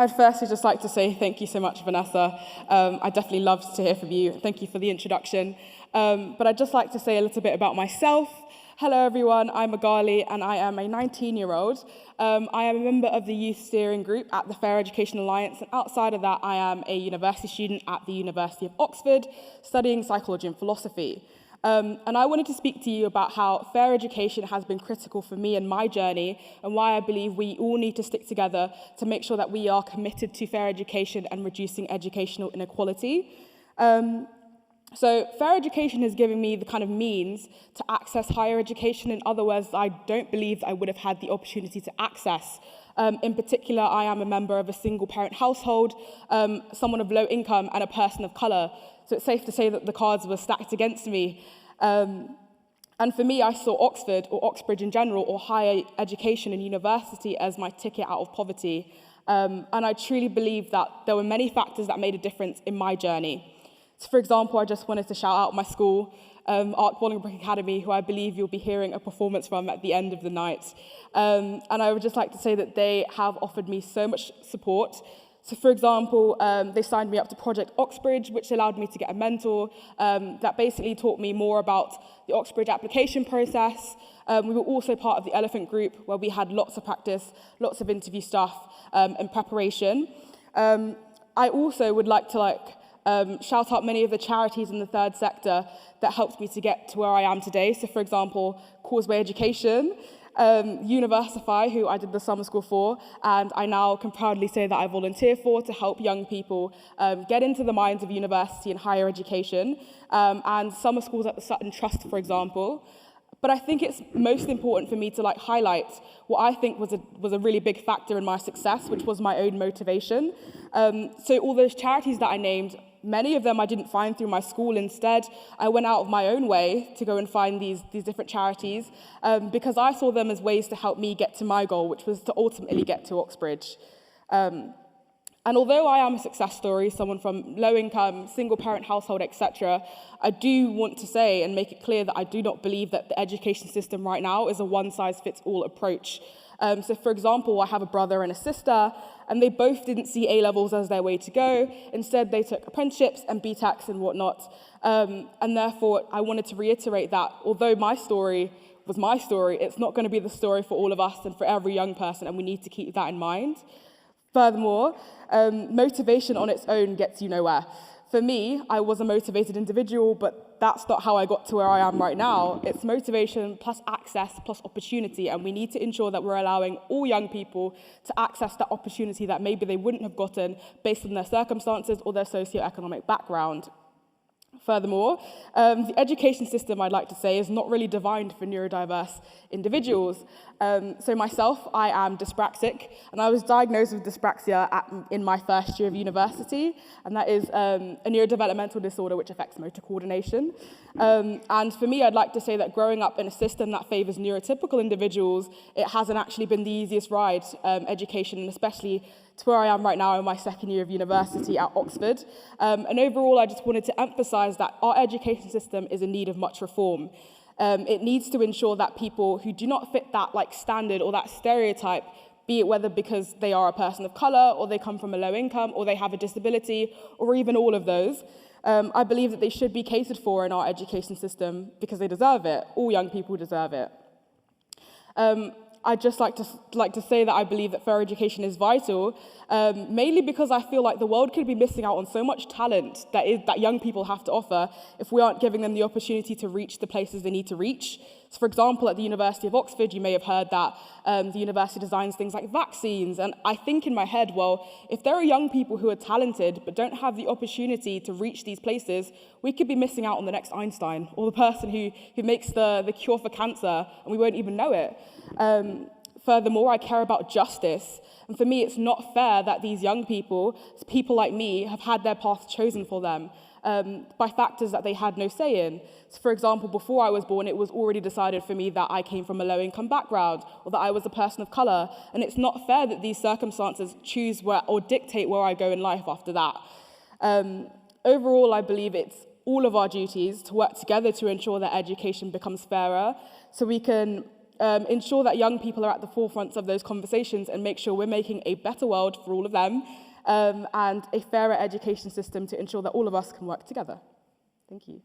I'd firstly just like to say thank you so much, Vanessa. I definitely loved to hear from you. Thank you for the introduction. But I'd just like to say a little bit about myself. Hello, everyone. I'm Oghale, and I am a 19-year-old. I am a member of the Youth Steering Group at the Fair Education Alliance, and outside of that, I am a university student at the University of Oxford, studying psychology and philosophy. And I wanted to speak to you about how fair education has been critical for me in my journey, and why I believe we all need to stick together to make sure that we are committed to fair education and reducing educational inequality. So fair education has given me the kind of means to access higher education. In other words, I don't believe I would have had the opportunity to access. In particular, I am a member of a single-parent household, someone of low income, and a person of colour. So it's safe to say that the cards were stacked against me. And for me, I saw Oxford, or Oxbridge in general, or higher education and university as my ticket out of poverty. And I truly believe that there were many factors that made a difference in my journey. So for example, I just wanted to shout out my school, Arc Bolingbroke Academy, who I believe you'll be hearing a performance from at the end of the night. And I would just like to say that they have offered me so much support. So for example, they signed me up to Project Oxbridge, which allowed me to get a mentor that basically taught me more about the Oxbridge application process. We were also part of the Elephant Group, where we had lots of practice, lots of interview stuff, and preparation. I also would like to shout out many of the charities in the third sector that helped me to get to where I am today. So for example, Causeway Education, Universify, who I did the summer school for, and I now can proudly say that I volunteer for to help young people get into the minds of university and higher education, and summer schools at the Sutton Trust, for example. But I think it's most important for me to highlight what I think was a really big factor in my success, which was my own motivation. So all those charities that I named, many of them I didn't find through my school. Instead, I went out of my own way to go and find these different charities because I saw them as ways to help me get to my goal, which was to ultimately get to Oxbridge. And although I am a success story, someone from low income, single parent household, etc., I do want to say and make it clear that I do not believe that the education system right now is a one-size-fits-all approach. So for example, I have a brother and a sister, and they both didn't see A-levels as their way to go. Instead, they took apprenticeships and BTECs and whatnot. And therefore, I wanted to reiterate that although my story was my story, it's not going to be the story for all of us and for every young person, and we need to keep that in mind. Furthermore, motivation on its own gets you nowhere. For me, I was a motivated individual, but that's not how I got to where I am right now. It's motivation plus access plus opportunity, and we need to ensure that we're allowing all young people to access that opportunity that maybe they wouldn't have gotten based on their circumstances or their socioeconomic background. Furthermore, the education system, I'd like to say, is not really designed for neurodiverse individuals. So myself, I am dyspraxic, and I was diagnosed with dyspraxia in my first year of university, and that is a neurodevelopmental disorder which affects motor coordination. And for me, I'd like to say that growing up in a system that favors neurotypical individuals, it hasn't actually been the easiest ride, education, and especially to where I am right now in my second year of university at Oxford. And overall, I just wanted to emphasize that our education system is in need of much reform. It needs to ensure that people who do not fit that standard or that stereotype, be it whether because they are a person of colour, or they come from a low income, or they have a disability, or even all of those, I believe that they should be catered for in our education system because they deserve it. All young people deserve it. I'd just like to say that I believe that fair education is vital, mainly because I feel like the world could be missing out on so much talent that young people have to offer if we aren't giving them the opportunity to reach the places they need to reach. So for example, at the University of Oxford, you may have heard that the university designs things like vaccines, and I think in my head, well, if there are young people who are talented but don't have the opportunity to reach these places, we could be missing out on the next Einstein, or the person who makes the cure for cancer, and we won't even know it. Furthermore, I care about justice, and for me, it's not fair that these young people like me, have had their path chosen for them by factors that they had no say in. So for example, before I was born, it was already decided for me that I came from a low-income background, or that I was a person of colour, and it's not fair that these circumstances choose or dictate where I go in life after that. Overall, I believe it's all of our duties to work together to ensure that education becomes fairer, so we can ensure that young people are at the forefront of those conversations and make sure we're making a better world for all of them and a fairer education system to ensure that all of us can work together. Thank you.